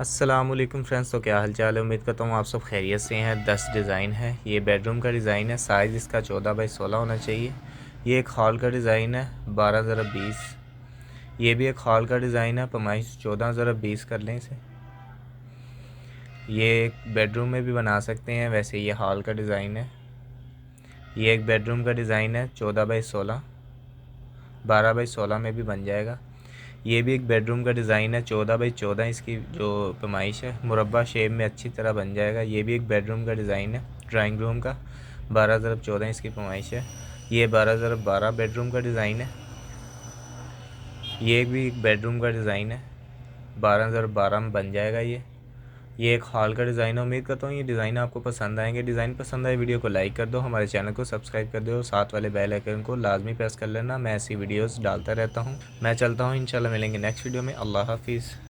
अस्सलामुअलैकुम फ्रेंड्स, तो क्या हाल चाल है। उम्मीद करता हूँ आप सब खैरियत से हैं। 10 डिज़ाइन है। ये बेडरूम का डिज़ाइन है। साइज़ इसका 14 बाई 16 होना चाहिए। ये एक हॉल का डिज़ाइन है 12 ज़रा 20। ये भी एक हॉल का डिज़ाइन है, पैमाइश 14 ज़रा 20 कर लें इसे। ये एक बेडरूम में भी बना सकते हैं, वैसे ये हॉल का डिज़ाइन है। ये एक बेडरूम का डिज़ाइन है 14 बाई 16, 12 बाई 16 में भी बन जाएगा। ये भी एक बेडरूम का डिज़ाइन है 14 बाई 14, इसकी जो पैमाइश है मुरब्बा शेप में अच्छी तरह बन जाएगा। ये भी एक बेडरूम का डिज़ाइन है ड्राइंग रूम का, 12 ज़रा 14 इसकी पैमाइश है। ये 12 ज़रा 12 बेडरूम का डिज़ाइन है। ये भी एक बेडरूम का डिज़ाइन है, 12 ज़रा 12 में बन जाएगा। ये एक हॉल का डिज़ाइन है। उम्मीद करता हूँ ये डिज़ाइन आपको पसंद आएंगे। डिज़ाइन पसंद आए वीडियो को लाइक कर दो, हमारे चैनल को सब्सक्राइब कर दो और साथ वाले बेल आइकन को लाजमी प्रेस कर लेना। मैं ऐसी वीडियोस डालता रहता हूँ। मैं चलता हूँ, इंशाल्लाह मिलेंगे नेक्स्ट वीडियो में। अल्लाह हाफिज़।